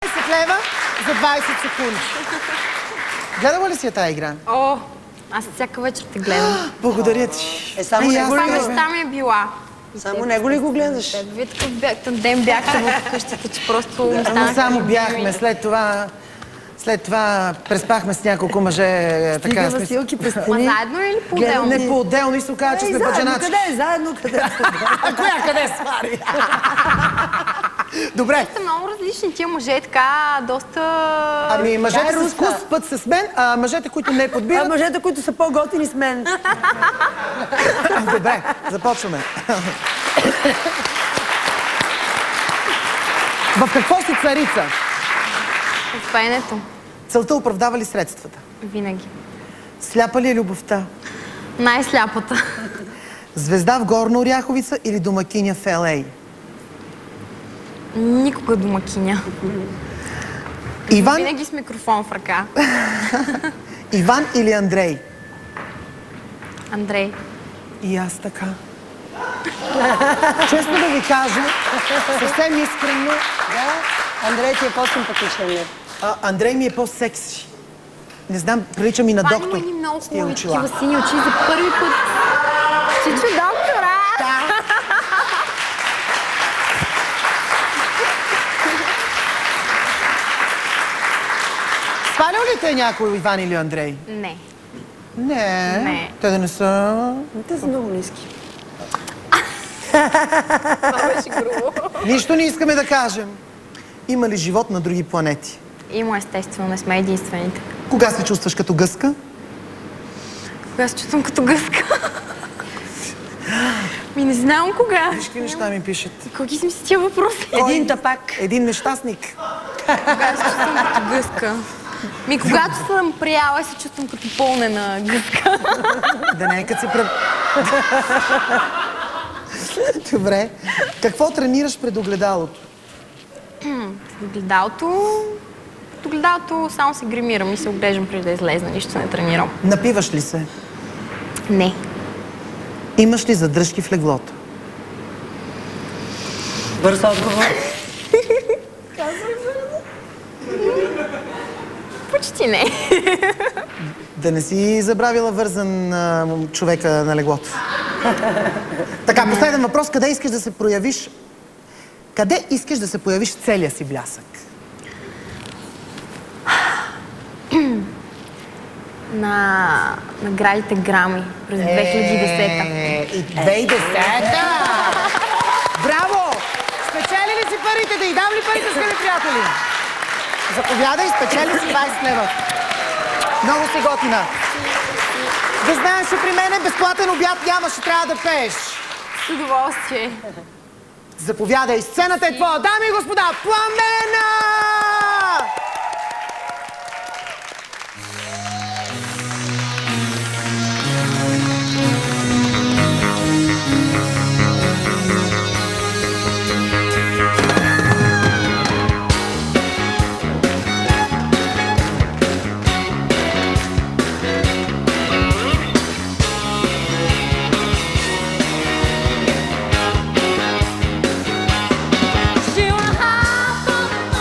20 лева за 20 секунди. Гледала ли си я тая игра? О, аз всяка вечер те гледам. Благодаря ти. Само него ли Мечта ми е била. Само него ли го гледаш? Вие такъв ден бяхте в къщата, че просто ми Ама станаха само любими. бяхме, след това преспахме с няколко мъже. Така, Василки през Ма стени. заедно или по-отделно? не по-отделно и се оказа, че сме баджаначки. Къде е? Заедно къде? А коя къде свари? Добре. Са много различни тия мъже, така доста... Ами мъжете с вкус път с мен, а мъжете, които не А подбират... мъжете, които са по-готини с мен. Добре, започваме. В какво си царица? В пеенето. Целта оправдава ли средствата? Винаги. Сляпа ли е любовта? Най-сляпата. Звезда в Горна Оряховица или домакиня в Л.А.? Никога домакиня. Иван, Винаги с микрофон в ръка. Иван или Андрей? Андрей. И аз така. Честно да ви кажа, съвсем искрено, Да, Андрей ти е по-симпатичен. Андрей ми е по-секси. Не знам, прилича ми на Това доктор. има ни много с тия хубави очила. такива сини очи за първи път. Чичо доктора! Свалял ли те някой Иван или Андрей? Не. Не. Не. Те да не са... Те са много ниски. Това беше грубо. Нищо не искаме да кажем. Има ли живот на други планети? Има, естествено, не сме единствените. Кога се чувстваш като гъска? Кога се чувствам като гъска? Ми не знам кога. Виж какви неща ми пишат. Коги съм си тия въпроси? Един тапак. Един нещастник. Кога се чувствам като гъска? Ми когато съм прияла, се чувствам като пълнена гъска. Да не е като си пред... Добре. Какво тренираш пред огледалото? Пред огледалото само се гримирам и се оглеждам преди да излезна. Нищо не тренирам. Напиваш ли се? Не. Имаш ли задръжки в леглото? Бърз отговор. Почти не. Да не си забравила вързан човека на леглото. Така, последен въпрос. Къде искаш да се проявиш? Къде искаш да се появиш целия си блясък? На наградите Грами през 2010-та. И 2010-та! Браво! Спечели ли си парите? Да и дам ли парите, скъпи приятели? Заповядай, спечели си 20 лева. Много си готина. Да знаеш, че при мен е безплатен обяд няма, ще трябва да пееш. С удоволствие. Заповядай, сцената е твоя. Дами и господа, Пламена! She went high for the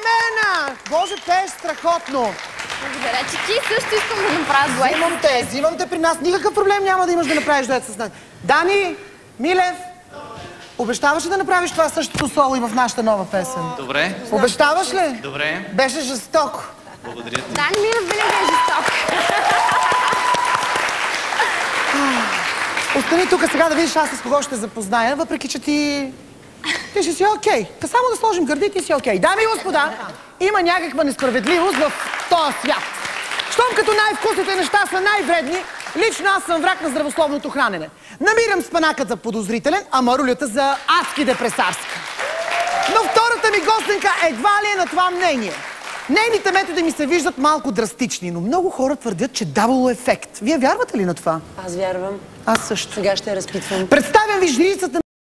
Мена! Боже, пееш страхотно! Благодаря, че ти също искам да направя дует. Взимам те при нас. Никакъв проблем няма да имаш да направиш дует с нас. Дани, Милев, обещаваш ли да направиш това същото соло и в нашата нова песен? Добре. Обещаваш ли? Добре. Беше жестоко. Благодаря ти. Дани Милев винаги е жесток. Остани тук сега да видиш аз с кого ще запозная, въпреки че ти ще си окей. Само да сложим гърди, ти си окей. Дами и господа, има някаква несправедливост в този свят. Щом като най-вкусните неща са най-вредни, лично аз съм враг на здравословното хранене. Намирам спанакът за подозрителен, а марулята за адски депресарска. Но втората ми гостенка едва ли е на това мнение. Нейните методи ми се виждат малко драстични, но много хора твърдят, че давало ефект. Вие вярвате ли на това? Аз вярвам. Аз също. Сега ще я разпитвам. Представям ви жрицата